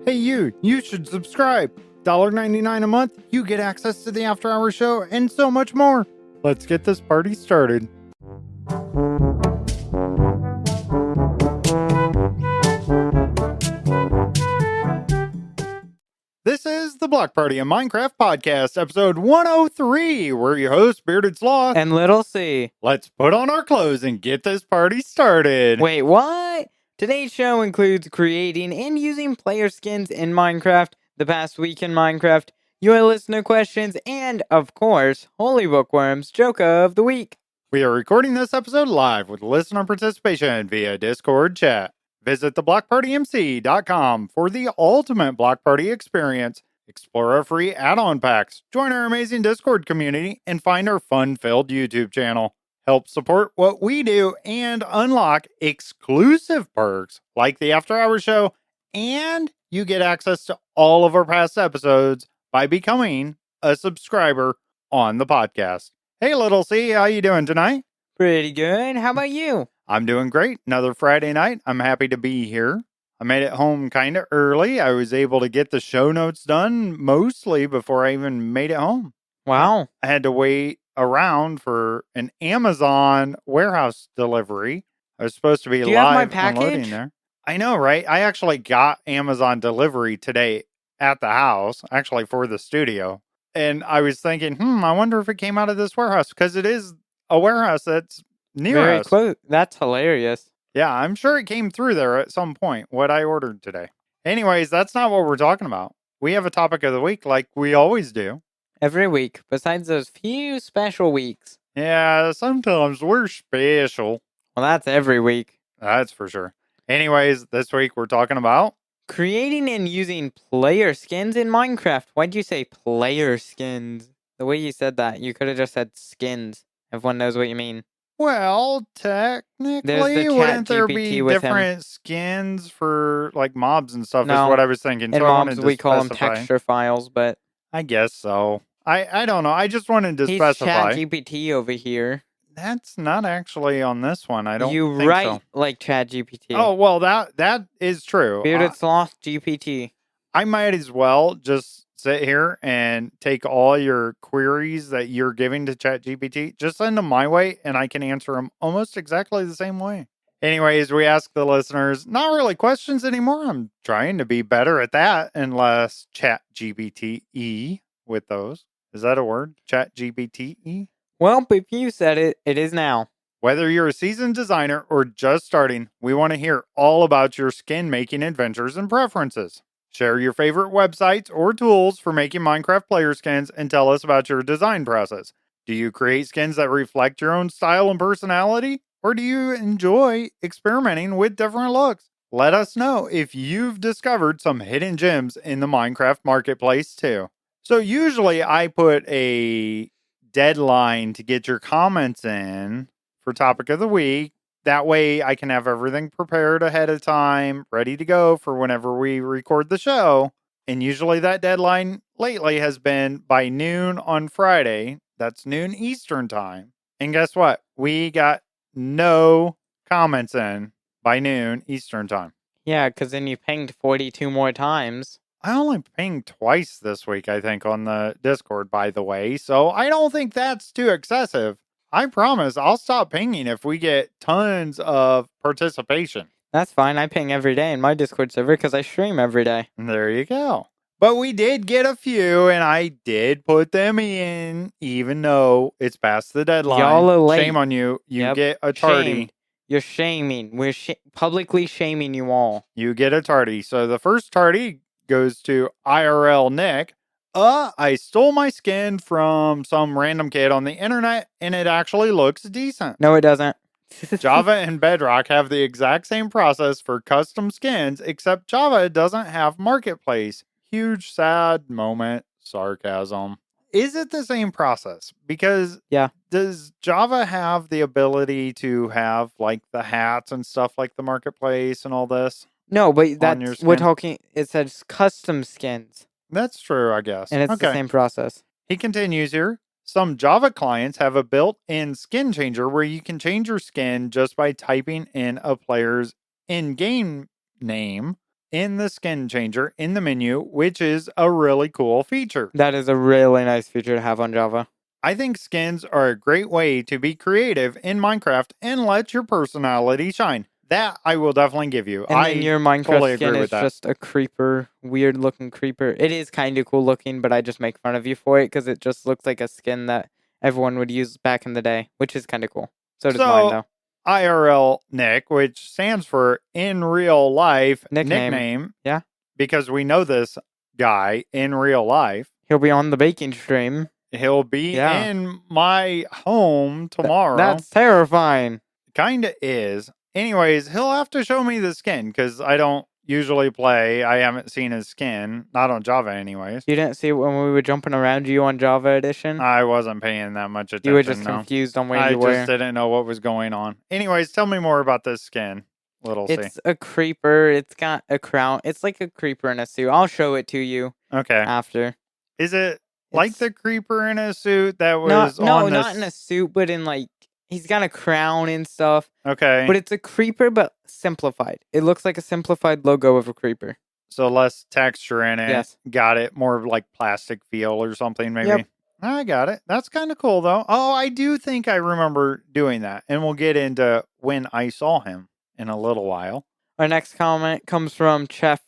Hey you should subscribe. $1.99 a month, you get access to the After Hours show and so much more. Let's get this party started. This is the Block Party, a Minecraft podcast, episode 103. We're your hosts, Bearded Sloth and Little C. Let's put on our clothes and get this party started. Wait, what? Today's show includes creating and using player skins in Minecraft, the past week in Minecraft, your listener questions, and, of course, Holy Bookworm's Joke of the Week. We are recording this episode live with listener participation via Discord chat. Visit theblockpartymc.com for the ultimate Block Party experience. Explore our free add-on packs, join our amazing Discord community, and find our fun-filled YouTube channel. Help support what we do and unlock exclusive perks like the After Hours show, and you get access to all of our past episodes by becoming a subscriber on the podcast. Hey, Little C, how you doing tonight? Pretty good. How about you? I'm doing great. Another Friday night. I'm happy to be here. I made it home kind of early. I was able to get the show notes done mostly before I even made it home. Wow. I had to wait around for an Amazon warehouse delivery. I was supposed to be Do you have my live package? unloading there. I know, right? I actually got Amazon delivery today at the house, actually for the studio. And I was thinking, I wonder if it came out of this warehouse, because it is a warehouse that's near Very us. close. That's hilarious. Yeah, I'm sure it came through there at some point, what I ordered today. Anyways, that's not what we're talking about. We have a topic of the week like we always do. Every week, besides those few special weeks. Yeah, sometimes we're special. Well, that's every week. That's for sure. Anyways, this week we're talking about creating and using player skins in Minecraft. Why'd you say player skins? The way you said that, you could have just said skins. Everyone knows what you mean. Well, technically, wouldn't there be different skins for like mobs and stuff? No, is what I was thinking. In so mobs, we call them texture files, but I guess so. I don't know. I just wanted to he's specify. ChatGPT over here. That's not actually on this one. I don't. You think write so. like ChatGPT. Oh well, that is true. Bearded Sloth GPT. I might as well just sit here and take all your queries that you're giving to ChatGPT, just send them my way, and I can answer them almost exactly the same way. Anyways, we ask the listeners, not really questions anymore. I'm trying to be better at that, and less ChatGPT with those. Is that a word? ChatGPT? Well, if you said it, it is now. Whether you're a seasoned designer or just starting, we want to hear all about your skin making adventures and preferences. Share your favorite websites or tools for making Minecraft player skins and tell us about your design process. Do you create skins that reflect your own style and personality? Or do you enjoy experimenting with different looks? Let us know if you've discovered some hidden gems in the Minecraft marketplace too. So usually I put a deadline to get your comments in for topic of the week. That way I can have everything prepared ahead of time, ready to go for whenever we record the show. And usually that deadline lately has been by noon on Friday. That's noon Eastern time. And guess what? We got no comments in by noon Eastern time. Yeah, because then you pinged 42 more times. I only pinged twice this week, I think, on the Discord, by the way. So I don't think that's too excessive. I promise I'll stop pinging if we get tons of participation. That's fine. I ping every day in my Discord server because I stream every day. There you go. But we did get a few, and I did put them in, even though it's past the deadline. Y'all are late. Shame on you. You get a tardy. Shamed. You're shaming. We're publicly shaming you all. You get a tardy. So the first tardy goes to IRL Nick. I stole my skin from some random kid on the internet, and it actually looks decent. No, it doesn't. Java and Bedrock have the exact same process for custom skins, except Java doesn't have Marketplace. Huge sad moment. Sarcasm. Is it the same process? Because does Java have the ability to have like the hats and stuff like the Marketplace and all this? No, but that's we're talking. It says custom skins. That's true, I guess. And it's the same process. He continues here. Some Java clients have a built-in skin changer where you can change your skin just by typing in a player's in-game name in the skin changer in the menu, which is a really cool feature. That is a really nice feature to have on Java. I think skins are a great way to be creative in Minecraft and let your personality shine. That I will definitely give you. And then your Minecraft totally skin agree is with that. just a creeper, weird looking creeper. It is kind of cool looking, but I just make fun of you for it because it just looks like a skin that everyone would use back in the day, which is kind of cool. So does mine, though. IRL Nick, which stands for in real life nickname. Yeah. Because we know this guy in real life. He'll be on the baking stream. He'll be in my home tomorrow. That's terrifying. Kinda is. Anyways, he'll have to show me the skin because I don't usually play. I haven't seen his skin. Not on Java anyways. You didn't see it when we were jumping around you on Java Edition? I wasn't paying that much attention. You were just confused on where you were. I just didn't know what was going on. Anyways, tell me more about this skin. It's a creeper. It's got a crown. It's like a creeper in a suit. I'll show it to you. Okay. After. Is it like the creeper in a suit that was not in a suit, but in like he's got a crown and stuff. Okay. But it's a creeper, but simplified. It looks like a simplified logo of a creeper. So less texture in it. Yes. Got it. More like plastic feel or something, maybe. Yep. I got it. That's kind of cool, though. Oh, I do think I remember doing that. And we'll get into when I saw him in a little while. Our next comment comes from Chef.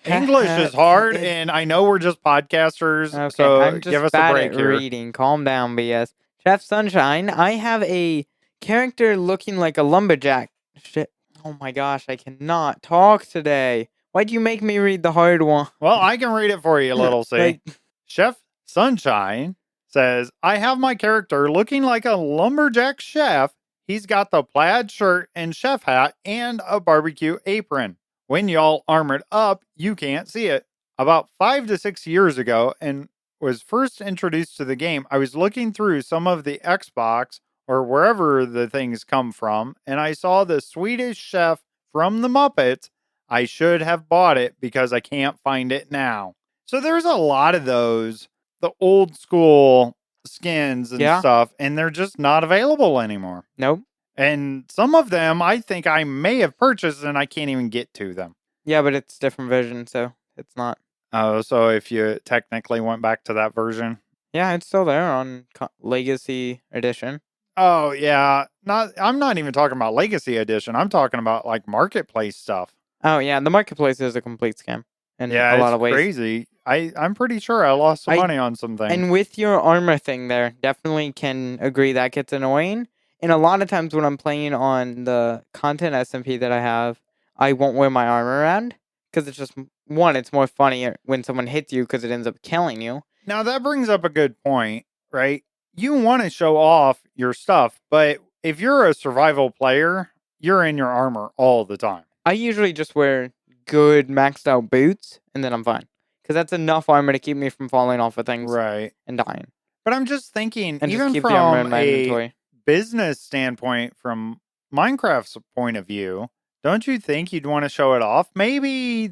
English is hard, and I know we're just podcasters, okay, so I'm just give us bad a break at here. reading. Calm down, BS. Chef Sunshine, I have a character looking like a lumberjack. Shit. Oh my gosh, I cannot talk today. Why'd you make me read the hard one? Well, I can read it for you, little C. Chef Sunshine says, I have my character looking like a lumberjack chef. He's got the plaid shirt and chef hat and a barbecue apron. When y'all armored up, you can't see it. About 5 to 6 years ago, and was first introduced to the game, I was looking through some of the Xbox or wherever the things come from, and I saw the Swedish chef from the Muppets. I should have bought it because I can't find it now. So there's a lot of those, the old school skins and stuff, and they're just not available anymore. Nope. And some of them I think I may have purchased and I can't even get to them. Yeah, but it's different version, so it's not. Oh, so if you technically went back to that version? Yeah, it's still there on Legacy Edition. Oh, yeah. I'm not even talking about Legacy Edition. I'm talking about like Marketplace stuff. Oh, yeah. The Marketplace is a complete scam in a lot of ways. Crazy. I'm pretty sure I lost some money on some things. And with your armor thing there, definitely can agree that gets annoying. And a lot of times when I'm playing on the content SMP that I have, I won't wear my armor around because it's just, one, it's more funny when someone hits you because it ends up killing you. Now, that brings up a good point, right? You want to show off your stuff, but if you're a survival player, you're in your armor all the time. I usually just wear good maxed out boots and then I'm fine. Because that's enough armor to keep me from falling off of things and dying. But I'm just thinking, and even just keep from the armor in my inventory. Business standpoint, from Minecraft's point of view, don't you think you'd want to show it off? Maybe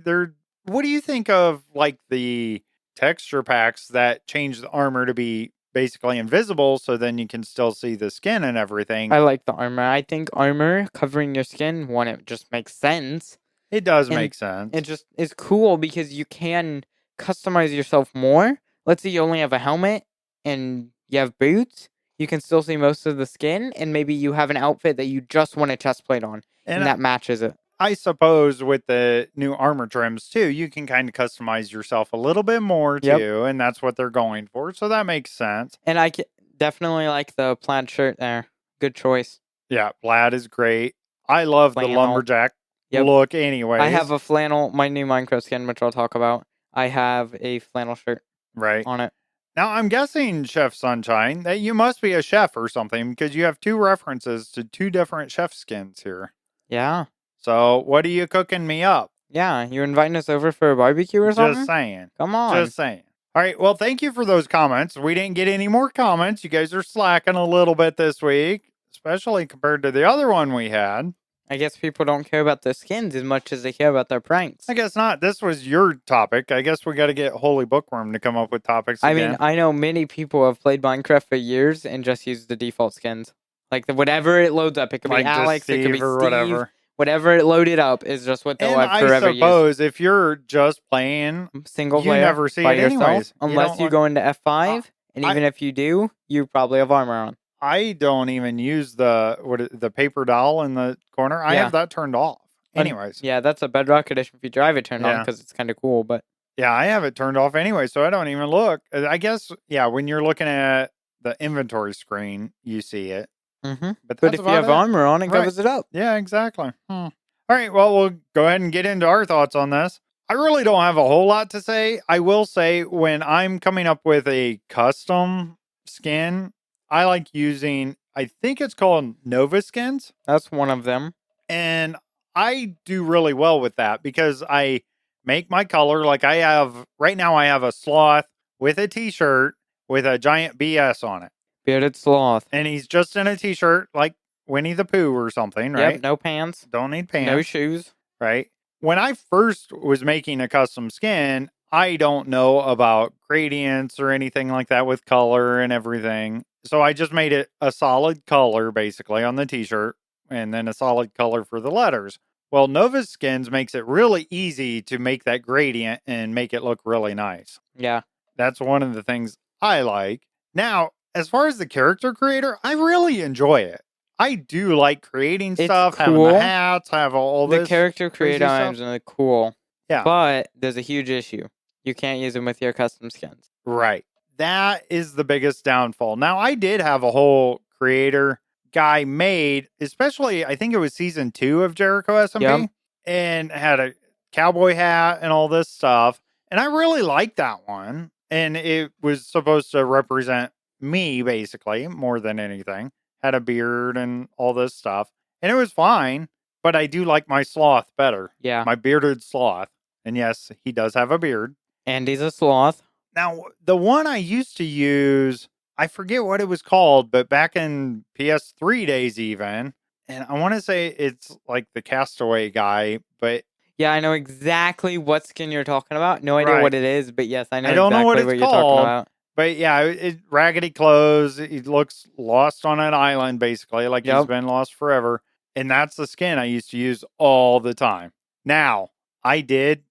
what do you think of like the texture packs that change the armor to be basically invisible so then you can still see the skin and everything? I like the armor. I think armor covering your skin, one, it just makes sense. It does make sense. It just is cool because you can customize yourself more. Let's say you only have a helmet and you have boots. You can still see most of the skin, and maybe you have an outfit that you just want a chest plate on, and that matches it. I suppose with the new armor trims, too, you can kind of customize yourself a little bit more, too, and that's what they're going for, so that makes sense. And I definitely like the plaid shirt there. Good choice. Yeah, plaid is great. I love the lumberjack look anyway. I have a flannel, my new Minecraft skin, which I'll talk about. I have a flannel shirt on it. Now, I'm guessing, Chef Sunshine, that you must be a chef or something because you have 2 references to 2 different chef skins here. Yeah. So, what are you cooking me up? Yeah, you inviting us over for a barbecue or something? Just saying. Come on. Just saying. All right, well, thank you for those comments. We didn't get any more comments. You guys are slacking a little bit this week, especially compared to the other one we had. I guess people don't care about their skins as much as they care about their pranks. I guess not. This was your topic. I guess we got to get Holy Bookworm to come up with topics again. I mean, I know many people have played Minecraft for years and just used the default skins. Like, whatever it loads up. It could be Alex, it could be Steve, whatever. Whatever it loaded up is just what they'll And have I forever use. suppose if you're just playing, Single you player never see by it yourself, anyways. unless you go into F5, and I even if you do, you probably have armor on. I don't even use the paper doll in the corner. I Yeah. have that turned off. Anyways. Yeah, that's a Bedrock edition if you drive it turned on Yeah. because it's kind of cool. But Yeah, I have it turned off anyway, so I don't even look. I guess, yeah, when you're looking at the inventory screen, you see it. But that's if you about have it. armor on, it Right. covers it up. Yeah, exactly. All right, well, we'll go ahead and get into our thoughts on this. I really don't have a whole lot to say. I will say when I'm coming up with a custom skin, I like using, I think it's called Nova skins. That's one of them. And I do really well with that because I make my color like I have right now. I have a sloth with a t-shirt with a giant BS on it. Bearded Sloth. And he's just in a t-shirt like Winnie the Pooh or something, right? Yep, no pants. Don't need pants. No shoes. Right? When I first was making a custom skin, I don't know about gradients or anything like that with color and everything. So I just made it a solid color basically on the t-shirt and then a solid color for the letters. Well, Nova Skins makes it really easy to make that gradient and make it look really nice. Yeah. That's one of the things I like. Now, as far as the character creator, I really enjoy it. I do like creating stuff, having cool. the hats, have all The this. character creator items are cool. Yeah. But there's a huge issue. You can't use them with your custom skins. Right. That is the biggest downfall. Now, I did have a whole creator guy made, especially I think it was season 2 of Jericho SMP, and had a cowboy hat and all this stuff. And I really liked that one. And it was supposed to represent me, basically, more than anything. Had a beard and all this stuff. And it was fine, but I do like my sloth better. Yeah. My bearded sloth. And yes, he does have a beard. And he's a sloth. Now, the one I used to use, I forget what it was called, but back in PS3 days even, and I want to say it's like the Castaway guy, but... Yeah, I know exactly what skin you're talking about. No idea what it is, but yes, I know don't exactly know what it's you're talking about. But yeah, raggedy clothes. He looks lost on an island, basically, like he's been lost forever. And that's the skin I used to use all the time. Now, I did...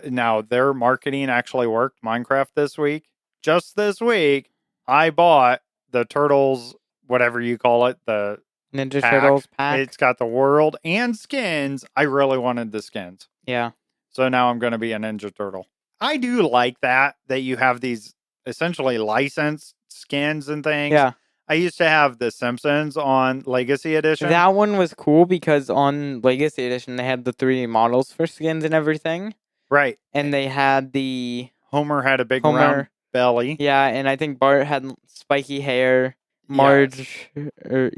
now, their marketing actually worked. Minecraft this week. Just this week, I bought the Turtles, whatever you call it, the Ninja Turtles pack. It's got the world and skins. I really wanted the skins. Yeah. So now I'm going to be a Ninja Turtle. I do like that you have these essentially licensed skins and things. Yeah. I used to have the Simpsons on Legacy Edition. That one was cool because on Legacy Edition, they had the 3D models for skins and everything. Right. And they had the... Homer had a big round belly. Yeah, and I think Bart had spiky hair. Marge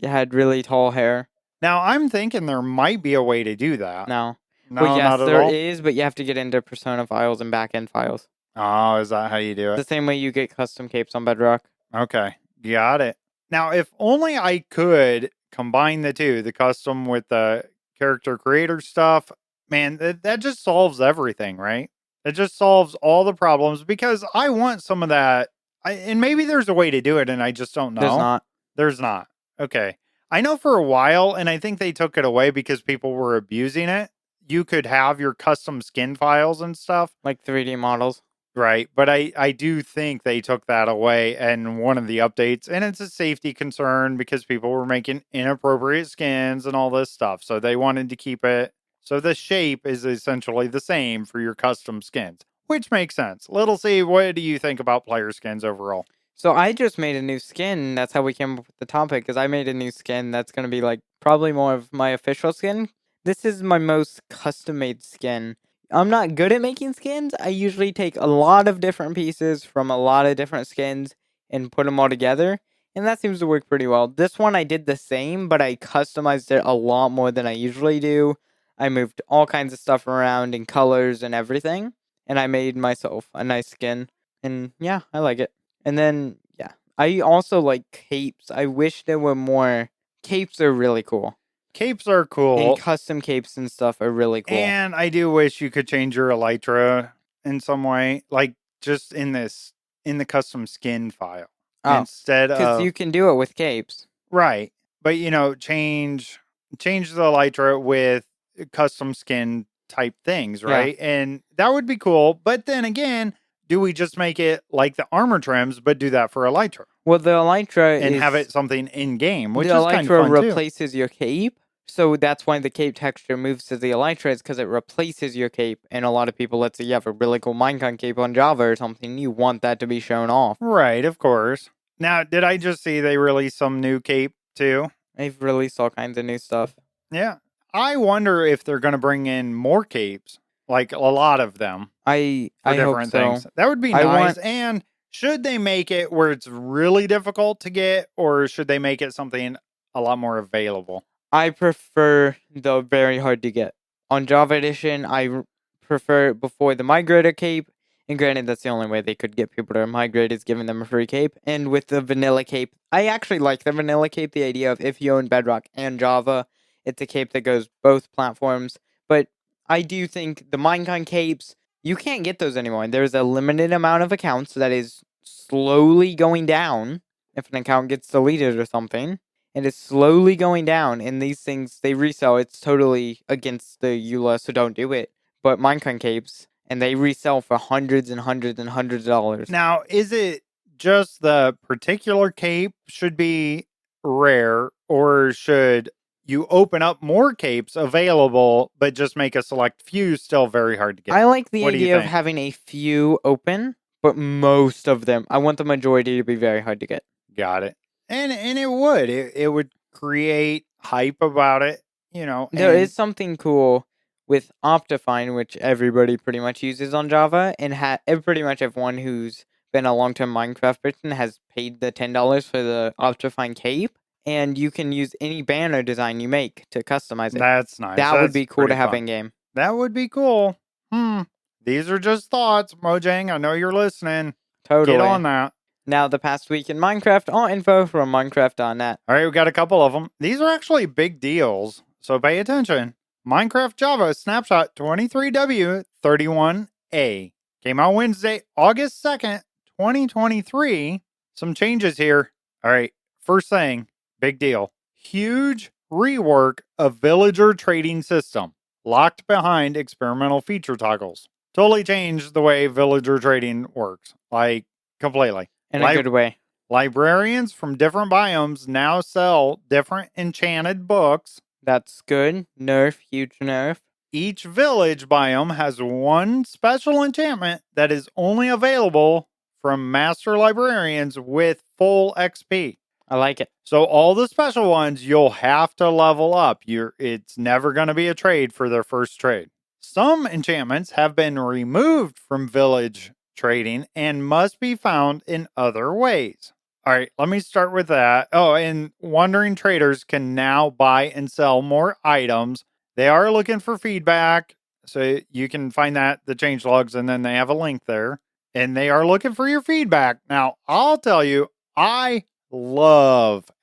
had really tall hair. Now, I'm thinking there might be a way to do that. No. No, well, yes, not at there all? is, but you have to get into Persona files and backend files. Oh, is that how you do it? The same way you get custom capes on Bedrock. Okay, got it. Now, if only I could combine the two, the custom with the character creator stuff, man, that just solves everything, right? It just solves all the problems because I want some of that. And maybe there's a way to do it, and I just don't know. There's not. There's not. Okay. I know for a while, and I think they took it away because people were abusing it. You could have your custom skin files and stuff. Like 3D models. Right. But I do think they took that away in one of the updates. And it's a safety concern because people were making inappropriate skins and all this stuff. So they wanted to keep it. So the shape is essentially the same for your custom skins, which makes sense. Little C, what do you think about player skins overall? So I just made a new skin. That's how we came up with the topic, because I made a new skin that's going to be like probably more of my official skin. This is my most custom-made skin. I'm not good at making skins. I usually take a lot of different pieces from a lot of different skins and put them all together, and that seems to work pretty well. This one I did the same, but I customized it a lot more than I usually do. I moved all kinds of stuff around in colors and everything, and I made myself a nice skin, and yeah, I like it. And then, yeah, I also like capes. I wish there were more. Capes are really cool. Capes are cool. And custom capes and stuff are really cool. And I do wish you could change your elytra in some way. Like, just in the custom skin file. Oh, instead of... because you can do it with capes. Right. But, change the elytra with custom skin type things, right? Yeah. And that would be cool. But then again, do we just make it like the armor trims, but do that for Elytra? Well, the Elytra and is... have it something in game, which the is kind of Elytra fun replaces your cape. So that's why the cape texture moves to the Elytra, is because it replaces your cape. And a lot of people, let's say you have a really cool Minecon cape on Java or something, you want that to be shown off. Right, of course. Now, did I just see they released some new cape too? They've released all kinds of new stuff. Yeah. I wonder if they're going to bring in more capes, like a lot of them. I different hope things. So. That would be nice. And should they make it where it's really difficult to get, or should they make it something a lot more available? I prefer the very hard to get. On Java Edition, I prefer before the migrator cape. And granted, that's the only way they could get people to migrate, is giving them a free cape. And with the vanilla cape, I actually like the vanilla cape. The idea of if you own Bedrock and Java, it's a cape that goes both platforms. But I do think the Minecon capes, you can't get those anymore. And there's a limited amount of accounts that is slowly going down if an account gets deleted or something. And it's slowly going down, and these things, they resell. It's totally against the EULA, so don't do it. But Minecon capes, and they resell for hundreds and hundreds and hundreds of dollars. Now, is it just the particular cape should be rare, or should you open up more capes available, but just make a select few still very hard to get? I like the idea of having a few open, but most of them, I want the majority to be very hard to get. Got it. And it would create hype about it, you know. There is something cool with Optifine, which everybody pretty much uses on Java, and pretty much everyone who's been a long-term Minecraft person has paid the $10 for the Optifine cape, and you can use any banner design you make to customize it. That's nice. That would be cool to have in game. That would be cool. These are just thoughts, Mojang. I know you're listening. Totally. Get on that. Now, the past week in Minecraft, all info from Minecraft.net. All right, we got a couple of them. These are actually big deals, so pay attention. Minecraft Java Snapshot 23W31A came out Wednesday, August 2nd, 2023. Some changes here. All right, first thing, big deal. Huge rework of villager trading system, locked behind experimental feature toggles. Totally changed the way villager trading works, like completely. In a good way. Librarians from different biomes now sell different enchanted books. That's good. Nerf, huge nerf. Each village biome has one special enchantment that is only available from master librarians with full XP. I like it. So all the special ones, you'll have to level up. It's never going to be a trade for their first trade. Some enchantments have been removed from village trading and must be found in other ways. All right, let me start with that. Oh, and wandering traders can now buy and sell more items. They are looking for feedback, so you can find that, the changelogs, and then they have a link there. And they are looking for your feedback. Now, I'll tell you, I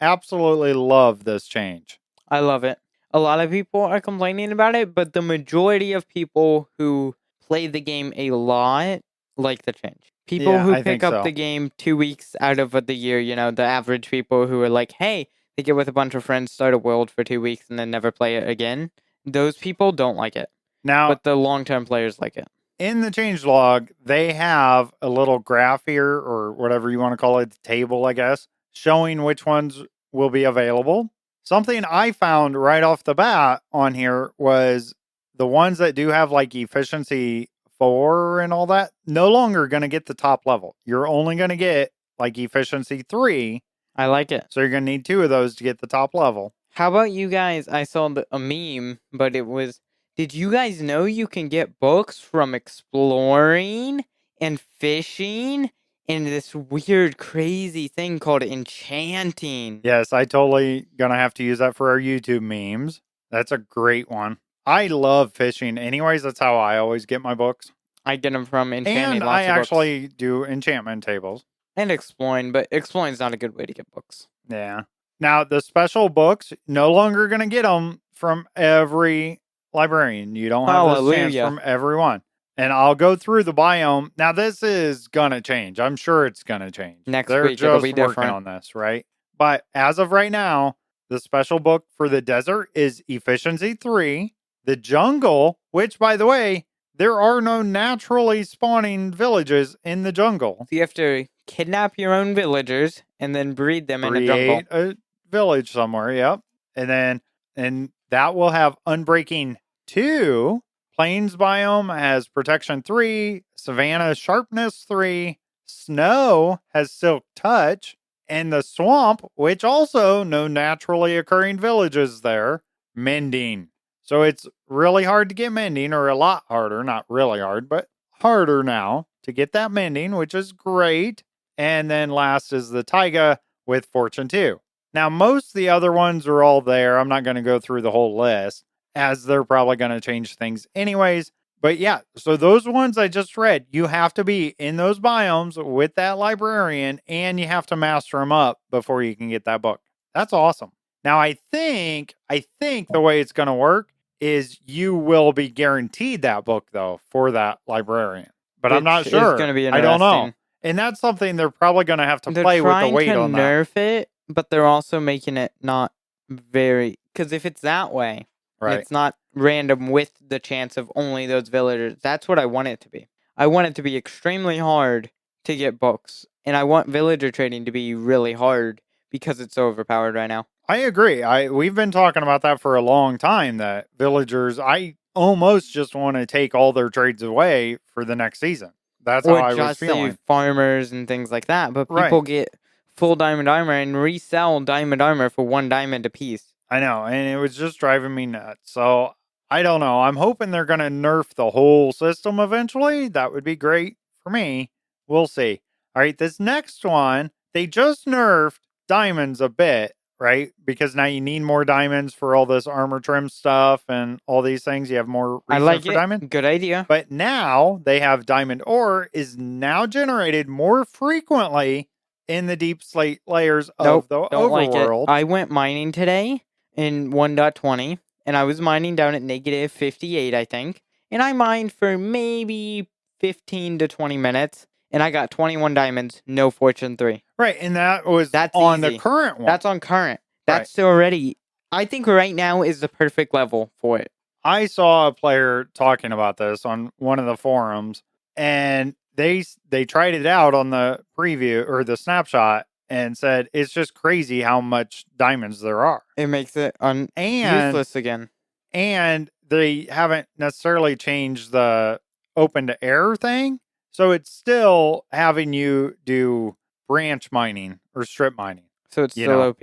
absolutely love this change. I love it. A lot of people are complaining about it, but the majority of people who play the game a lot like the change. People who pick up the game 2 weeks out of the year, the average people who are like, hey, they get with a bunch of friends, start a world for 2 weeks, and then never play it again. Those people don't like it. Now, but the long-term players like it. In the changelog, they have a little graph here, or whatever you want to call it, the table, I guess, showing which ones will be available. Something I found right off the bat on here was the ones that do have like efficiency 4 and all that, no longer going to get the top level. You're only going to get like efficiency 3. I like it. So you're going to need 2 of those to get the top level. How about you guys? I saw a meme, but it was, did you guys know you can get books from exploring and fishing and this weird, crazy thing called enchanting? Yes, I totally going to have to use that for our YouTube memes. That's a great one. I love fishing. Anyways, that's how I always get my books. I get them from enchanting. And I actually do enchantment tables. And exploring, but exploring's not a good way to get books. Yeah. Now, the special books, no longer going to get them from every librarian. You don't have this chance from everyone. And I'll go through the biome. Now, this is going to change. I'm sure it's going to change. Next week, it'll be different. They're just working on this, right? But as of right now, the special book for the desert is Efficiency 3. the jungle, which, by the way, there are no naturally spawning villages in the jungle. So you have to kidnap your own villagers and then breed them in a jungle. Create a village somewhere, yep. And that will have Unbreaking 2. Plains biome has Protection 3. Savanna Sharpness 3. Snow has Silk Touch. And the swamp, which also no naturally occurring villages there, Mending. So it's really hard to get Mending, or a lot harder. Not really hard, but harder now to get that Mending, which is great. And then last is the Taiga with Fortune 2. Now, most of the other ones are all there. I'm not going to go through the whole list, as they're probably going to change things anyways. But yeah, so those ones I just read, you have to be in those biomes with that librarian, and you have to master them up before you can get that book. That's awesome. Now, I think the way it's going to work is you will be guaranteed that book, though, for that librarian. But I'm not sure. It's going to be I don't know. interesting. And that's something they're probably going to have to They're play with the weight trying on to that. nerf it, but they're also making it not very... Because if it's that way, Right. it's not random with the chance of only those villagers. That's what I want it to be. I want it to be extremely hard to get books. And I want villager trading to be really hard because it's so overpowered right now. I agree. We've been talking about that for a long time, that villagers, I almost just want to take all their trades away for the next season. That's how I was feeling. Just farmers and things like that. But people get full diamond armor and resell diamond armor for 1 diamond a piece. I know, and it was just driving me nuts. So, I don't know. I'm hoping they're going to nerf the whole system eventually. That would be great for me. We'll see. All right, this next one, they just nerfed diamonds a bit, right? Because now you need more diamonds for all this armor trim stuff and all these things. You have more reason for diamond. Good idea. But now they have diamond ore is now generated more frequently in the deep slate layers of the overworld. I went mining today in 1.20, and I was mining down at negative 58, I think. And I mined for maybe 15 to 20 minutes, and I got 21 diamonds, no Fortune 3. Right, and that's on easy. The current one. That's on current. That's already... I think right now is the perfect level for it. I saw a player talking about this on one of the forums, and they tried it out on the preview or the snapshot and said it's just crazy how much diamonds there are. It makes it useless again. And they haven't necessarily changed the open to air thing, so it's still having you do branch mining or strip mining. So it's still OP.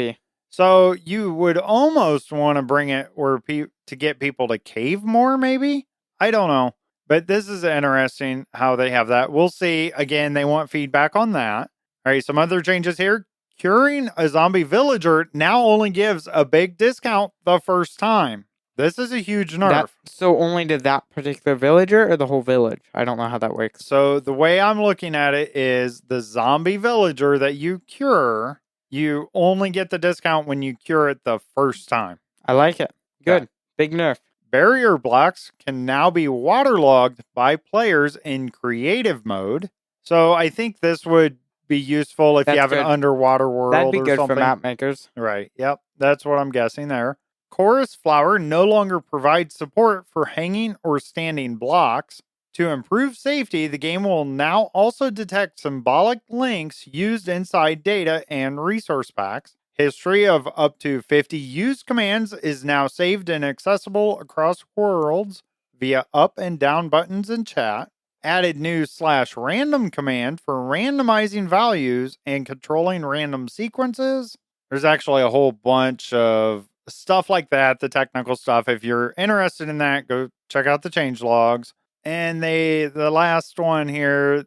So you would almost want to bring it where to get people to cave more, maybe? I don't know. But this is interesting how they have that. We'll see. Again, they want feedback on that. All right, some other changes here. Curing a zombie villager now only gives a big discount the first time. This is a huge nerf. So only to that particular villager or the whole village? I don't know how that works. So the way I'm looking at it is the zombie villager that you cure, you only get the discount when you cure it the first time. I like it. Good. Big nerf. Barrier blocks can now be waterlogged by players in creative mode. So I think this would be useful if you have an underwater world or something. That'd be good for map makers. Right. Yep. That's what I'm guessing there. Chorus Flower no longer provides support for hanging or standing blocks. To improve safety, the game will now also detect symbolic links used inside data and resource packs. History of up to 50 used commands is now saved and accessible across worlds via up and down buttons in chat. Added new /random command for randomizing values and controlling random sequences. There's actually a whole bunch of stuff like that, the technical stuff. If you're interested in that, go check out the changelogs. And the last one here,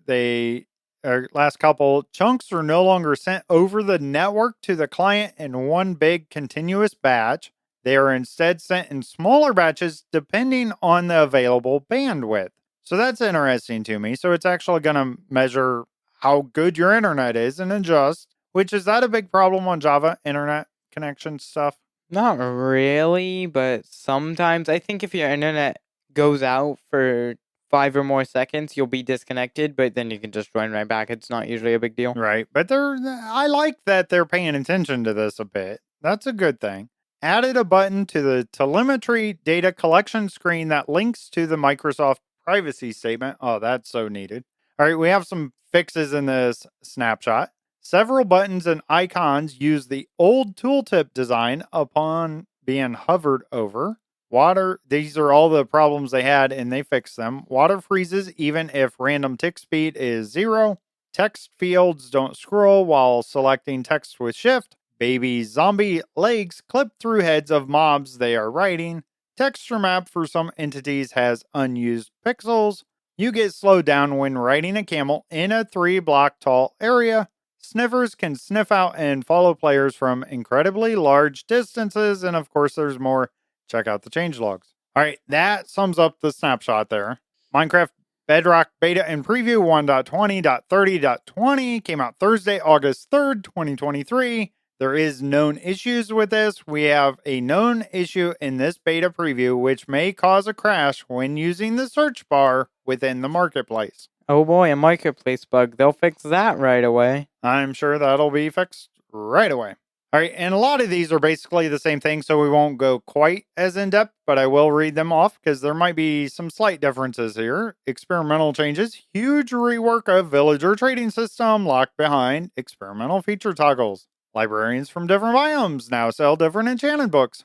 last couple, chunks are no longer sent over the network to the client in one big continuous batch. They are instead sent in smaller batches depending on the available bandwidth. So that's interesting to me. So it's actually going to measure how good your internet is and adjust, which is that a big problem on Java internet connection stuff? Not really, but sometimes I think if your internet goes out for 5 or more seconds, you'll be disconnected, but then you can just join right back. It's not usually a big deal. Right. But I like that they're paying attention to this a bit. That's a good thing. added a button to the telemetry data collection screen that links to the Microsoft privacy statement. Oh, that's so needed. All right, we have some fixes in this snapshot. Several buttons and icons use the old tooltip design upon being hovered over. Water, these are all the problems they had and they fixed them. Water freezes even if random tick speed is 0. Text fields don't scroll while selecting text with shift. Baby zombie legs clip through heads of mobs they are riding. Texture map for some entities has unused pixels. You get slowed down when riding a camel in a 3-block tall area. Sniffers can sniff out and follow players from incredibly large distances. And of course, there's more. Check out the changelogs. All right, that sums up the snapshot there. Minecraft Bedrock Beta and Preview 1.20.30.20 came out Thursday, August 3rd, 2023. There is known issues with this. We have a known issue in this beta preview, which may cause a crash when using the search bar within the marketplace. Oh boy, a marketplace bug. They'll fix that right away. I'm sure that'll be fixed right away. All right, and a lot of these are basically the same thing, so we won't go quite as in depth, but I will read them off because there might be some slight differences here. Experimental changes, huge rework of villager trading system locked behind experimental feature toggles. Librarians from different biomes now sell different enchanted books.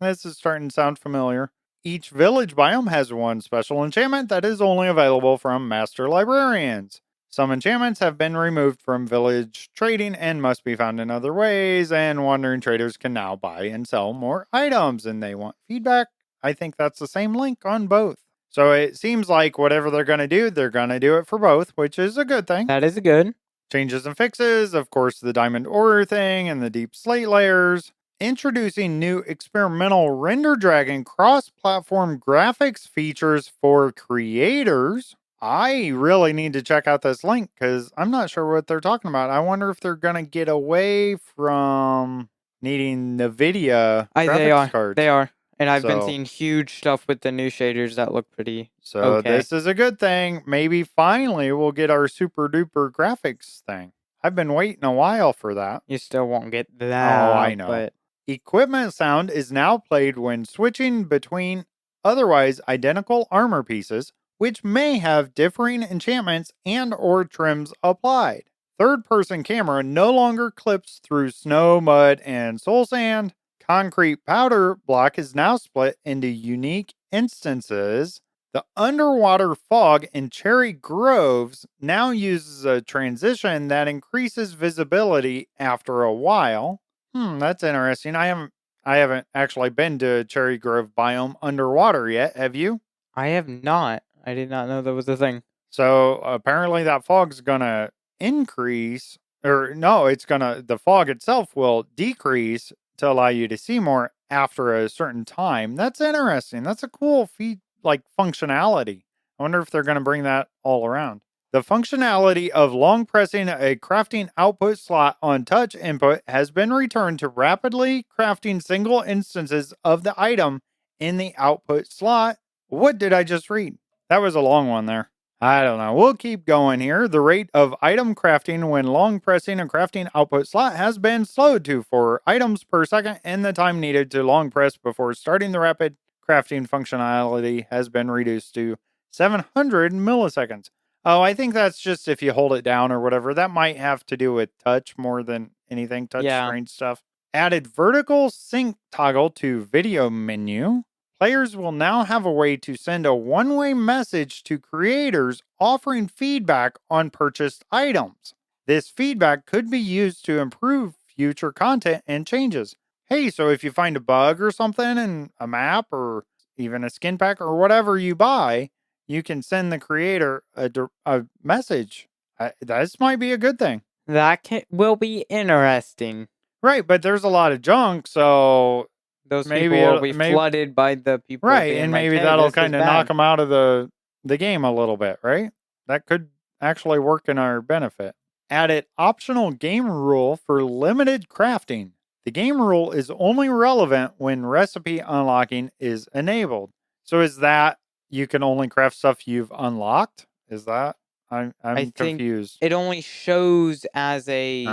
This is starting to sound familiar. Each village biome has one special enchantment that is only available from master librarians. Some enchantments have been removed from village trading and must be found in other ways, and wandering traders can now buy and sell more items, and they want feedback. I think that's the same link on both. So it seems like whatever they're going to do, they're going to do it for both, which is a good thing. That is good. Changes and fixes, of course, the diamond ore thing and the deep slate layers. Introducing new experimental Render Dragon cross-platform graphics features for creators. I really need to check out this link because I'm not sure what they're talking about. I wonder if they're going to get away from needing NVIDIA graphics cards. They are. And I've been seeing huge stuff with the new shaders that look pretty okay. This is a good thing. Maybe finally we'll get our super duper graphics thing. I've been waiting a while for that. You still won't get that. Oh, I know. But equipment sound is now played when switching between otherwise identical armor pieces, which may have differing enchantments and or trims applied. Third-person camera no longer clips through snow, mud, and soul sand. Concrete powder block is now split into unique instances. The underwater fog in Cherry Groves now uses a transition that increases visibility after a while. That's interesting. I haven't actually been to Cherry Grove biome underwater yet. Have you? I have not. I did not know that was a thing. So apparently that fog's gonna increase, or no, the fog itself will decrease to allow you to see more after a certain time. That's interesting. That's a cool functionality. I wonder if they're going to bring that all around. The functionality of long pressing a crafting output slot on touch input has been returned to rapidly crafting single instances of the item in the output slot. What did I just read? That was a long one there. I don't know. We'll keep going here. The rate of item crafting when long pressing a crafting output slot has been slowed to 4 items per second, and the time needed to long press before starting the rapid crafting functionality has been reduced to 700 milliseconds. Oh, I think that's just if you hold it down or whatever. That might have to do with touch more than anything, touch screen stuff. Added vertical sync toggle to video menu. Players will now have a way to send a one-way message to creators offering feedback on purchased items. This feedback could be used to improve future content and changes. Hey, so if you find a bug or something in a map or even a skin pack or whatever you buy, you can send the creator a message. This might be a good thing. That will be interesting. Right, but there's a lot of junk, so those people will be flooded by the people. Right, and maybe that'll kind of knock them out of the game a little bit, right? That could actually work in our benefit. Added optional game rule for limited crafting. The game rule is only relevant when recipe unlocking is enabled. So is that you can only craft stuff you've unlocked? Is that? I'm confused. It only shows as a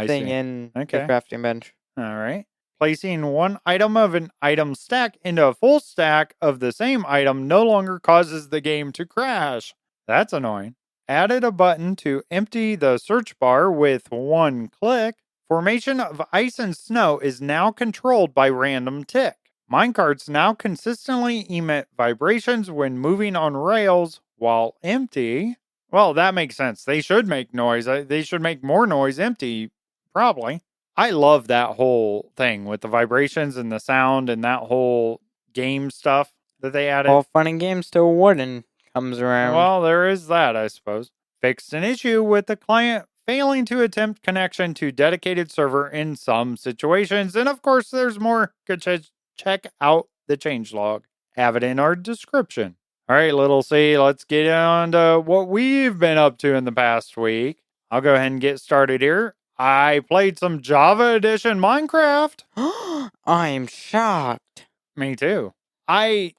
thing see. in the crafting bench. All right. Placing one item of an item stack into a full stack of the same item no longer causes the game to crash. That's annoying. Added a button to empty the search bar with one click. Formation of ice and snow is now controlled by random tick. Minecarts now consistently emit vibrations when moving on rails while empty. Well, that makes sense. They should make noise. They should make more noise empty, probably. I love that whole thing with the vibrations and the sound and that whole game stuff that they added. All fun and games till Warden comes around. Well, there is that, I suppose. Fixed an issue with the client failing to attempt connection to dedicated server in some situations. And of course, there's more. Go check out the changelog. Have it in our description. All right, little C, let's get on to what we've been up to in the past week. I'll go ahead and get started here. I played some Java Edition Minecraft. I'm shocked. Me too. And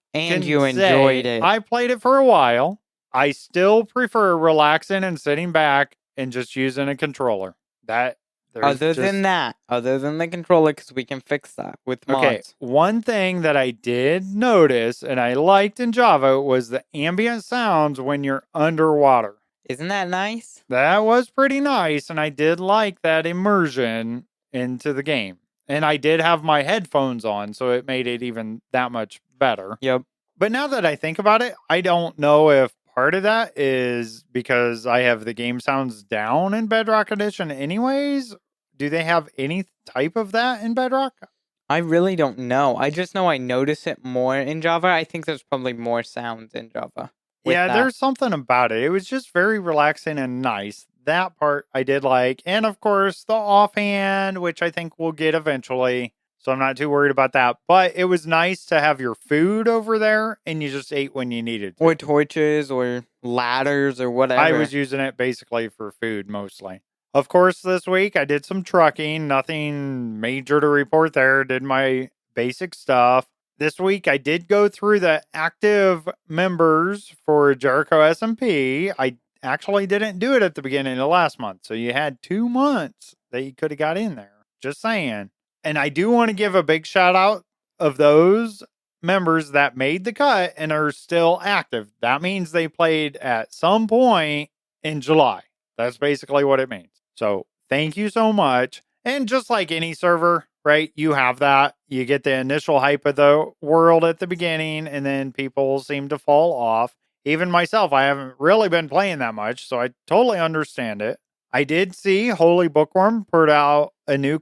you enjoyed it. I played it for a while. I still prefer relaxing and sitting back and just using a controller. Other than the controller, because we can fix that with mods. Okay, one thing that I did notice and I liked in Java was the ambient sounds when you're underwater. Isn't that nice? That was pretty nice, and I did like that immersion into the game. And I did have my headphones on, so it made it even that much better. Yep. But now that I think about it, I don't know if part of that is because I have the game sounds down in Bedrock Edition anyways. Do they have any type of that in Bedrock? I really don't know. I just know I notice it more in Java. I think there's probably more sounds in Java. Yeah, there's something about it. It was just very relaxing and nice. That part I did like. And of course, the offhand, which I think we'll get eventually. So I'm not too worried about that. But it was nice to have your food over there and you just ate when you needed to. Or torches or ladders or whatever. I was using it basically for food mostly. Of course, this week I did some trucking. Nothing major to report there. Did my basic stuff. This week I did go through the active members for Jericho SMP. I actually didn't do it at the beginning of last month. So you had 2 months that you could have got in there. Just saying. And I do want to give a big shout out of those members that made the cut and are still active. That means they played at some point in July. That's basically what it means. So thank you so much. And just like any server, right? You have that. You get the initial hype of the world at the beginning, and then people seem to fall off. Even myself, I haven't really been playing that much, so I totally understand it. I did see Holy Bookworm put out a new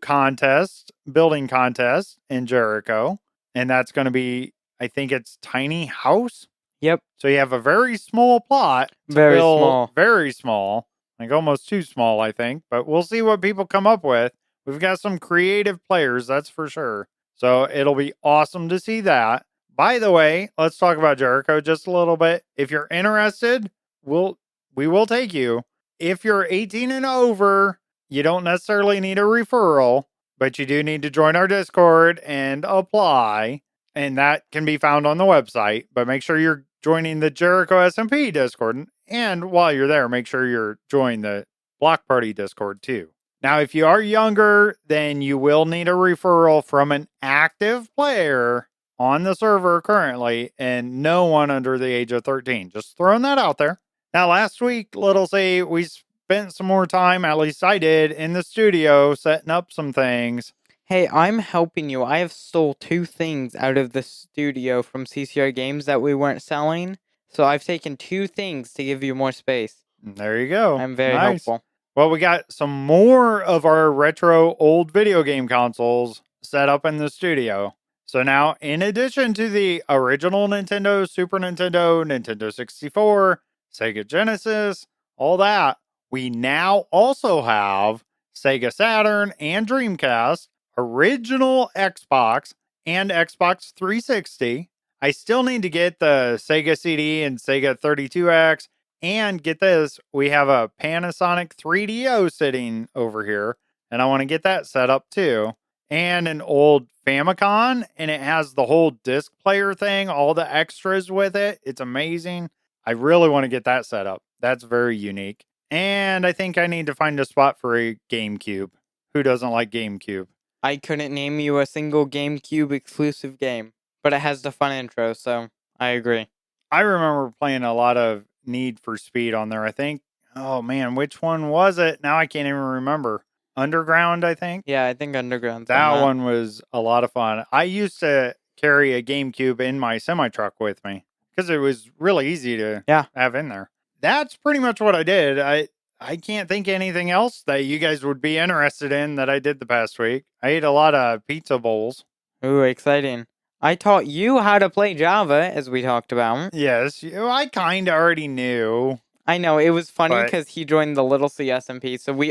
building contest in Jericho, and that's going to be, I think it's Tiny House. Yep. So you have a very small plot. Very small. Very small. Like almost too small, I think. But we'll see what people come up with. We've got some creative players, that's for sure. So it'll be awesome to see that. By the way, let's talk about Jericho just a little bit. If you're interested, we will take you. If you're 18 and over, you don't necessarily need a referral, but you do need to join our Discord and apply. And that can be found on the website. But make sure you're joining the Jericho SMP Discord. And while you're there, make sure you're joining the Block Party Discord too. Now, if you are younger, then you will need a referral from an active player on the server currently and no one under the age of 13. Just throwing that out there. Now, last week, little C, we spent some more time, at least I did, in the studio setting up some things. Hey, I'm helping you. I have stole 2 things out of the studio from CCR Games that we weren't selling. So I've taken 2 things to give you more space. There you go. I'm very helpful. Well, we got some more of our retro old video game consoles set up in the studio. So now, in addition to the original Nintendo, Super Nintendo, Nintendo 64, Sega Genesis, all that, we now also have Sega Saturn and Dreamcast, original Xbox, and Xbox 360. I still need to get the Sega CD and Sega 32X. And get this, we have a Panasonic 3DO sitting over here. And I want to get that set up too. And an old Famicom. And it has the whole disc player thing, all the extras with it. It's amazing. I really want to get that set up. That's very unique. And I think I need to find a spot for a GameCube. Who doesn't like GameCube? I couldn't name you a single GameCube exclusive game, but it has the fun intro, so I agree. I remember playing a lot of Need for Speed on there. I think, oh man, which one was it? Now I can't even remember. Underground, I think. Yeah, I think Underground's on That that. one was a lot of fun. I used to carry a GameCube in my semi truck with me because it was really easy to Yeah. have in there. That's pretty much what I did. I can't think of anything else that you guys would be interested in that I did the past week. I ate a lot of pizza bowls. Ooh, exciting. I taught you how to play Java, as we talked about. Yes, I kind of already knew. I know, it was funny But- because he joined the Little CSMP, so we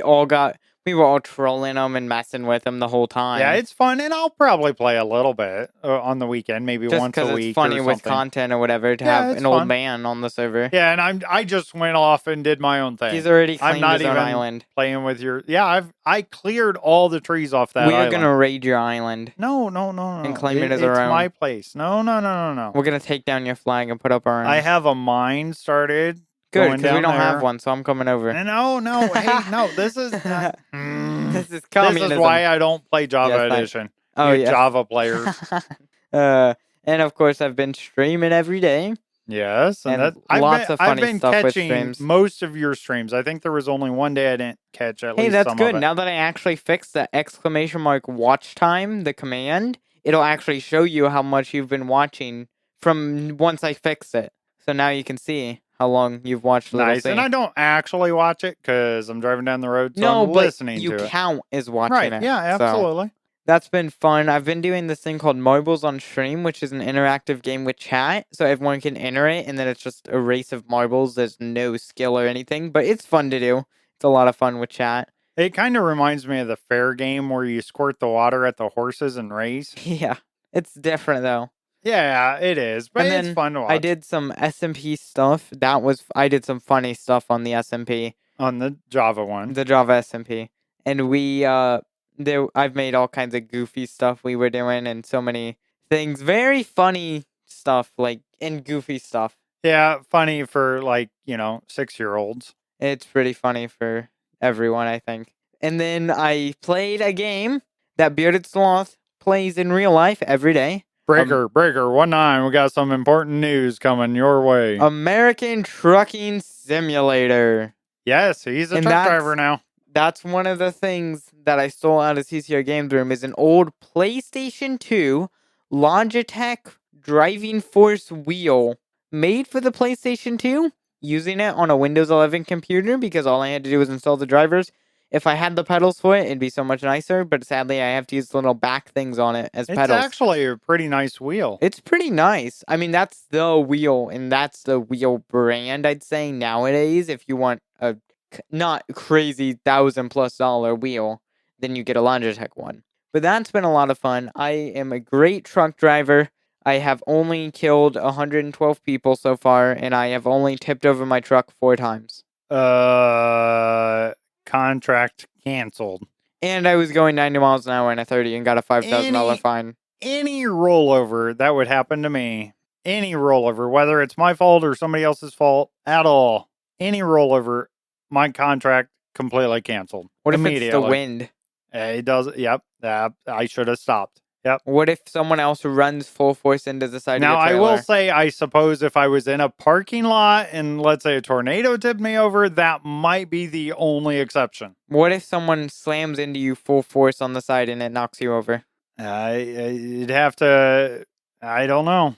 were all trolling him and messing with him the whole time. Yeah, it's fun, and I'll probably play a little bit on the weekend, maybe just once a because week. it's funny or with something. content or whatever to Yeah, have it's an old fun. man on the server. Yeah, and I just went off and did my own thing. He's already I'm claimed not his own even island. playing with your. Yeah, I cleared all the trees off that We are island. gonna raid your island. No. And claim it as our It's own. my place. No. We're gonna take down your flag and put up our own. I have a mine started. Good, going because we down don't have there. one, so I'm coming over. No. Hey, no. This is not, This is this communism. is why I don't play Java Yes, fine. Edition. Oh, you yes. Java players. And of course, I've been streaming every day. Yes, And that, lots of I've funny been stuff with catching streams. most of your streams. I think there was only one day I didn't catch at Hey, least that's some good. of it. Now that I actually fixed the exclamation mark watch time, the command, it'll actually show you how much you've been watching from once I fixed it. So now you can see how long you've watched Little Nice, C. and I don't actually watch it because I'm driving down the road, so No, I'm but listening you to it. count as watching Right? it. Yeah, So absolutely. that's been fun. I've been doing this thing called Marbles on Stream, which is an interactive game with chat, so everyone can enter it, and then it's just a race of marbles. There's no skill or anything, but it's fun to do. It's a lot of fun with chat. It kind of reminds me of the fair game where you squirt the water at the horses and race. Yeah, it's different though. Yeah, it is, but And it's then fun to watch. I did some SMP stuff. I did some funny stuff on the SMP, on the Java one. the Java SMP, and I've made all kinds of goofy stuff we were doing, and so many things, very funny stuff, and goofy stuff. Yeah, funny for 6-year-olds. It's pretty funny for everyone, I think. And then I played a game that Bearded Sloth plays in real life every day. Breaker 19. We got some important news coming your way. American Trucking Simulator. Yes, he's a And truck that's- driver now. That's one of the things that I stole out of CCR Games Room is an old PlayStation 2 Logitech Driving Force wheel made for the PlayStation 2, using it on a Windows 11 computer because all I had to do was install the drivers. If I had the pedals for it, it'd be so much nicer, but sadly I have to use the little back things on it as It's pedals. actually a pretty nice wheel. It's pretty nice. I mean, that's the wheel, and that's the wheel brand, I'd say, nowadays. If you want a not crazy $1,000+ wheel, then you get a Logitech one. But that's been a lot of fun. I am a great truck driver. I have only killed 112 people so far, and I have only tipped over my truck 4 times. Contract canceled. And I was going 90 miles an hour in a 30 and got a $5,000 fine. Any rollover that would happen to me, any rollover, whether it's my fault or somebody else's fault at all, any rollover, my contract completely canceled. What if it's immediately. the wind? It does. Yep. I should have stopped. Yep. What if someone else runs full force into the side Now, of your I will trailer? say, I suppose if I was in a parking lot and let's say a tornado tipped me over, that might be the only exception. What if someone slams into you full force on the side and it knocks you over? You'd have to. I don't know.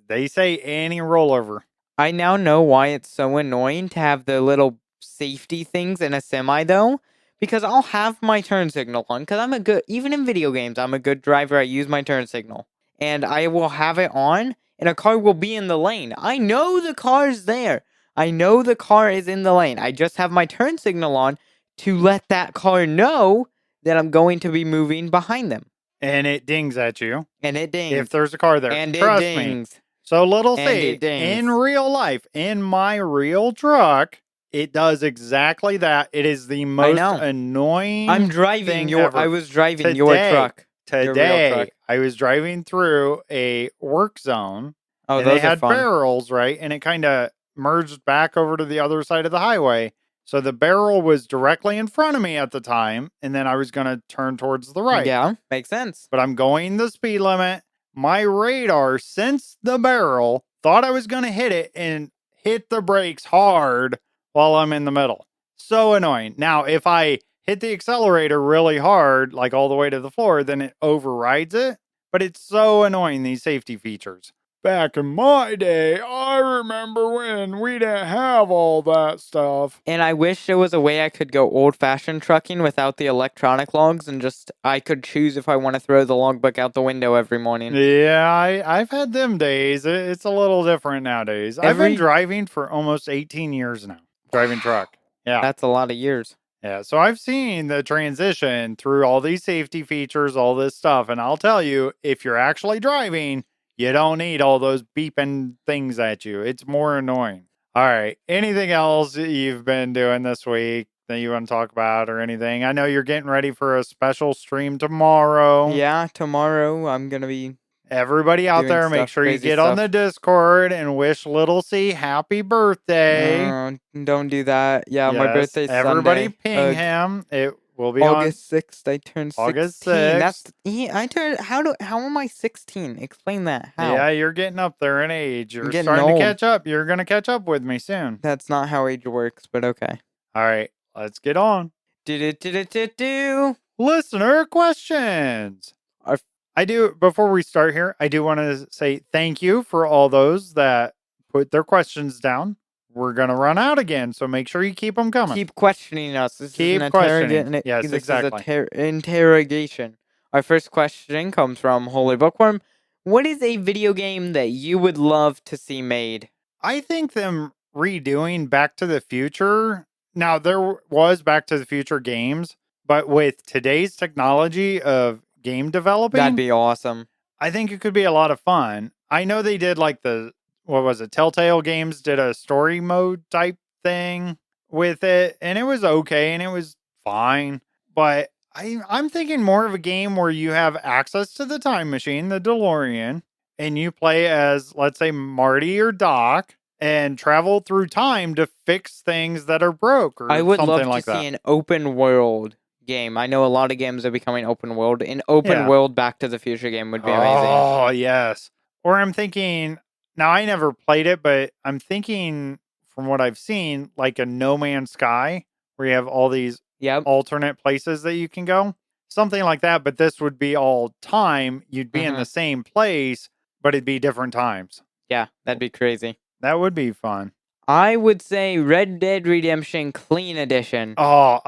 They say any rollover. I now know why it's so annoying to have the little safety things in a semi, though. Because I'll have my turn signal on. Because even in video games, I'm a good driver. I use my turn signal. And I will have it on, and a car will be in the lane. I know the car's there. I know the car is in the lane. I just have my turn signal on to let that car know that I'm going to be moving behind them. And it dings at you. And it dings. If there's a car there. And it Trust dings. me. So Little And C, it dings. in real life, in my real truck, it does exactly that. It is the most know. annoying I'm driving thing your. ever. I was driving your truck. Your real Today, truck. I was driving through a work zone. Oh, and those they are had fun. barrels, right? And it kind of merged back over to the other side of the highway. So the barrel was directly in front of me at the time, and then I was going to turn towards the right. Yeah, makes sense. But I'm going the speed limit. My radar sensed the barrel, thought I was going to hit it, and hit the brakes hard while I'm in the middle. So annoying. Now, if I hit the accelerator really hard, like all the way to the floor, then it overrides it. But it's so annoying, these safety features. Back in my day, I remember when we didn't have all that stuff. And I wish there was a way I could go old-fashioned trucking without the electronic logs and just I could choose if I want to throw the logbook out the window every morning. Yeah, I've had them days. It's a little different nowadays. I've been driving for almost 18 years now. Driving truck. Yeah. That's a lot of years. Yeah, so I've seen the transition through all these safety features, all this stuff. And I'll tell you, if you're actually driving, you don't need all those beeping things at you. It's more annoying. All right. Anything else you've been doing this week that you want to talk about or anything? I know you're getting ready for a special stream tomorrow. Yeah, tomorrow I'm going to be... Everybody out there, make sure you get on the Discord and wish Little C happy birthday. Don't do that. Yeah, my birthday's everybody Sunday. Ping him. It will be August 6th. I turned 16. August 6th. I turned. How am I 16? Explain that. How? Yeah, you're getting up there in age. You're getting starting old. to catch up. You're gonna catch up with me soon. That's not how age works, but okay. All right, let's get on. Listener questions. I do, before we start here, I do want to say thank you for all those that put their questions down. We're going to run out again, so make sure you keep them coming. Keep questioning us. Keep questioning. Yes, exactly. This is interrogation. Our first question comes from Holy Bookworm. What is a video game that you would love to see made? I think them redoing Back to the Future. Now, there was Back to the Future games, but with today's technology of game developing, that'd be awesome. I think it could be a lot of fun. I know they did like Telltale Games did a story mode type thing with it, and it was okay and it was fine. But I'm thinking more of a game where you have access to the time machine, the DeLorean, and you play as, let's say, Marty or Doc and travel through time to fix things that are broke or I would something love like to that. see an open world game. I know a lot of games are becoming open world. An open world Back to the Future game would be amazing. Oh, yes. Or I'm thinking, now I never played it, but I'm thinking from what I've seen, like a No Man's Sky, where you have all these alternate places that you can go. Something like that, but this would be all time. You'd be in the same place, but it'd be different times. Yeah, that'd be crazy. That would be fun. I would say Red Dead Redemption Clean Edition. Oh,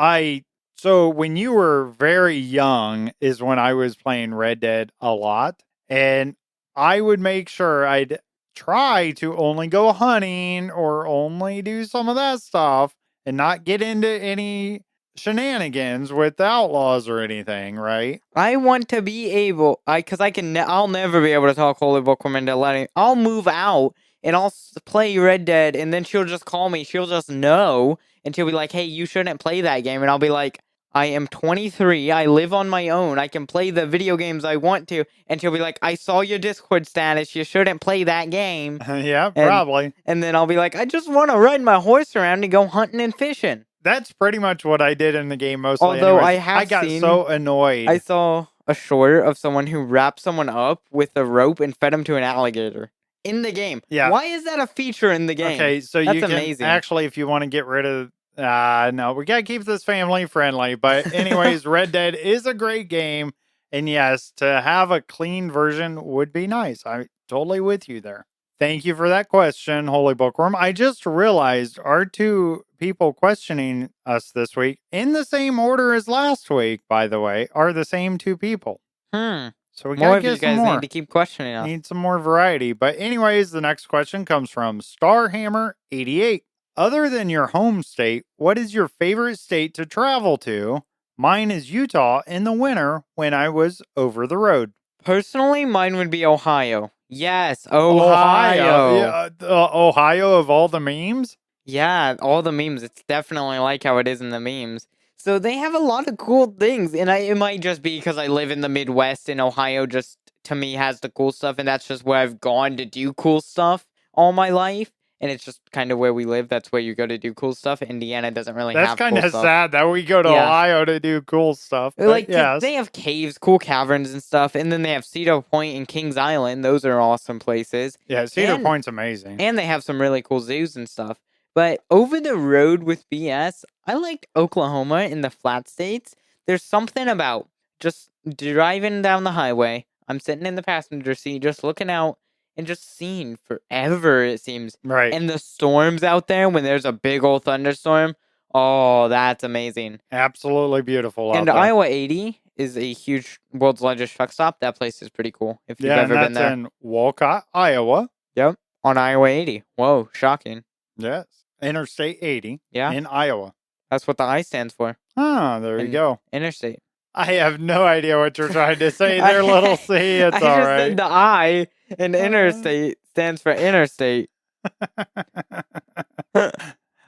So when you were very young is when I was playing Red Dead a lot. And I would make sure I'd try to only go hunting or only do some of that stuff and not get into any shenanigans with the outlaws or anything, right? I want to be able, I'll never be able to talk Holy Bookworm into letting, I'll move out and I'll play Red Dead and then she'll just call me. She'll just know and she'll be like, hey, you shouldn't play that game. And I'll be like, I am 23. I live on my own. I can play the video games I want to. And she'll be like, I saw your Discord status. You shouldn't play that game. Yeah, probably. And then I'll be like, I just want to ride my horse around and go hunting and fishing. That's pretty much what I did in the game mostly. Although anyways. I got so annoyed. I saw a short of someone who wrapped someone up with a rope and fed him to an alligator. In the game. Yeah. Why is that a feature in the game? Okay, so that's you can amazing. Actually, if you want to get rid of no, we gotta keep this family friendly. But anyways, Red Dead is a great game. And yes, to have a clean version would be nice. I'm totally with you there. Thank you for that question, Holy Bookworm. I just realized our two people questioning us this week, in the same order as last week, by the way, are the same two people. So we gotta get some more. Need to keep questioning us. Need some more variety. But anyways, the next question comes from Starhammer88. Other than your home state, what is your favorite state to travel to? Mine is Utah in the winter when I was over the road. Personally, mine would be Ohio. Yes, Ohio. Yeah, Ohio of all the memes? Yeah, all the memes. It's definitely like how it is in the memes. So they have a lot of cool things. And it might just be because I live in the Midwest and Ohio just, to me, has the cool stuff. And that's just where I've gone to do cool stuff all my life. and it's just kind of where we live. That's where you go to do cool stuff. Indiana doesn't really That's have kind cool of stuff. sad that we go to Yeah. Ohio to do cool stuff. But Like, yes. they have caves, cool caverns and stuff, and then they have Cedar Point and Kings Island. Those are awesome places. Yeah, Cedar And- Point's amazing. And they have some really cool zoos and stuff. But over the road with BS, I liked Oklahoma in the flat states. There's something about just driving down the highway. I'm sitting in the passenger seat, just looking out and just seeing forever, it seems. Right. And the storms out there when there's a big old thunderstorm. Oh, that's amazing. Absolutely beautiful out And there. Iowa 80 is a huge world's largest truck stop. That place is pretty cool if you've ever been there. in Walcott, Iowa. Yep, on Iowa 80. Whoa, shocking. Yes. Interstate 80 Yeah, in Iowa. that's what the I stands for. Ah, there you And- go. Interstate. I have no idea what you're trying to say there, little C. It's I all just right. said the I, and interstate stands for interstate.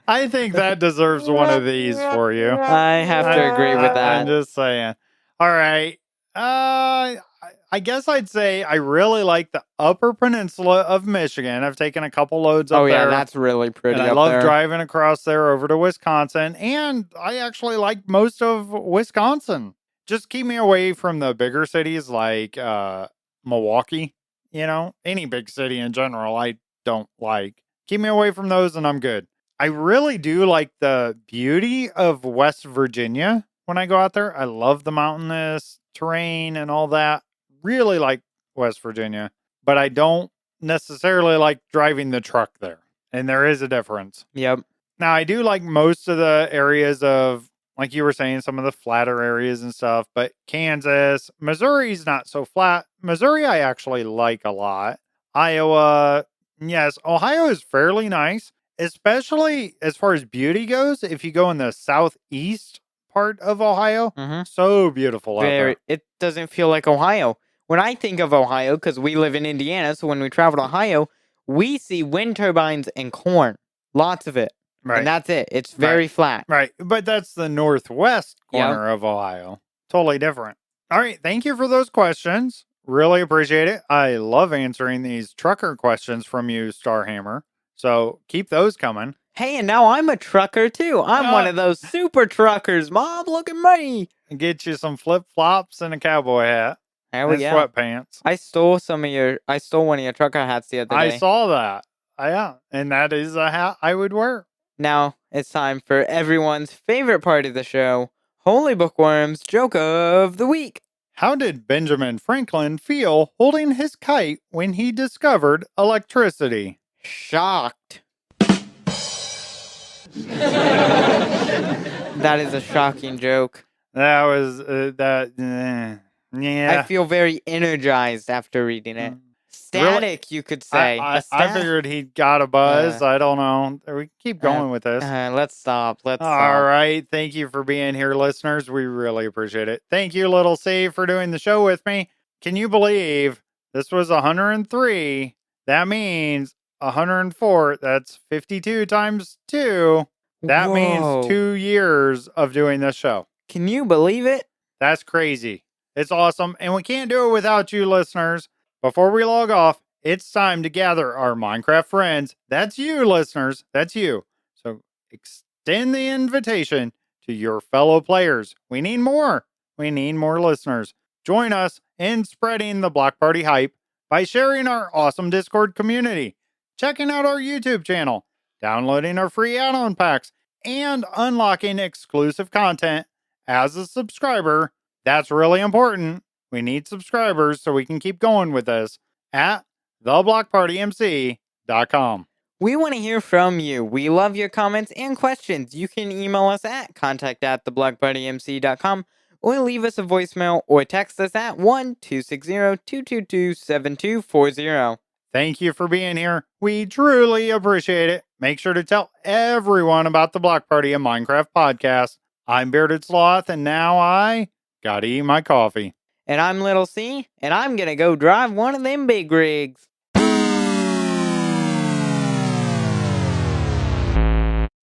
I think that deserves one of these for you. I have to agree with I'm that. just saying. All right. I guess I'd say I really like the Upper Peninsula of Michigan. I've taken a couple loads up Oh yeah, there. that's really pretty. And I up love there. driving across there over to Wisconsin. And I actually like most of Wisconsin. Just keep me away from the bigger cities like Milwaukee. You know, any big city in general, I don't like. Keep me away from those and I'm good. I really do like the beauty of West Virginia when I go out there. I love the mountainous terrain and all that. Really like West Virginia, but I don't necessarily like driving the truck there. And there is a difference. Yep. Now, I do like most of the areas of, like you were saying, some of the flatter areas and stuff, but Kansas, Missouri's not so flat. Missouri, I actually like a lot. Iowa, yes, Ohio is fairly nice, especially as far as beauty goes. If you go in the southeast part of Ohio, so beautiful out there. It doesn't feel like Ohio. When I think of Ohio, because we live in Indiana, so when we travel to Ohio, we see wind turbines and corn. Lots of it. Right. And that's it. It's very flat. Right. But that's the northwest corner of Ohio. Totally different. All right. Thank you for those questions. Really appreciate it. I love answering these trucker questions from you, Starhammer. So keep those coming. Hey, and now I'm a trucker too. I'm one of those super truckers. Mom, look at me. Get you some flip flops and a cowboy hat. There we and go. Sweatpants. I stole one of your trucker hats the other day. I saw that. Yeah. And that is a hat I would wear. Now it's time for everyone's favorite part of the show, Holy Bookworm's Joke of the Week. How did Benjamin Franklin feel holding his kite when he discovered electricity? Shocked. That is a shocking joke. That was yeah. I feel very energized after reading it. Static, you could say. I figured he got a buzz. I don't know. We keep going with this. Let's stop. All right. Thank you for being here, listeners. We really appreciate it. Thank you, Little C, for doing the show with me. Can you believe this was 103? That means 104. That's 52 times 2. That means 2 years of doing this show. Can you believe it? That's crazy. It's awesome. And we can't do it without you, listeners. Before we log off, it's time to gather our Minecraft friends. That's you, listeners. That's you. So extend the invitation to your fellow players. We need more. We need more listeners. Join us in spreading the Block Party hype by sharing our awesome Discord community, checking out our YouTube channel, downloading our free add-on packs, and unlocking exclusive content as a subscriber. That's really important. We need subscribers so we can keep going with this at theblockpartymc.com. We want to hear from you. We love your comments and questions. You can email us at contact@theblockpartymc.com or leave us a voicemail or text us at 1-260-222-7240. Thank you for being here. We truly appreciate it. Make sure to tell everyone about the Block Party, a Minecraft podcast. I'm Bearded Sloth, and now I gotta eat my coffee. And I'm Little C, and I'm gonna go drive one of them big rigs.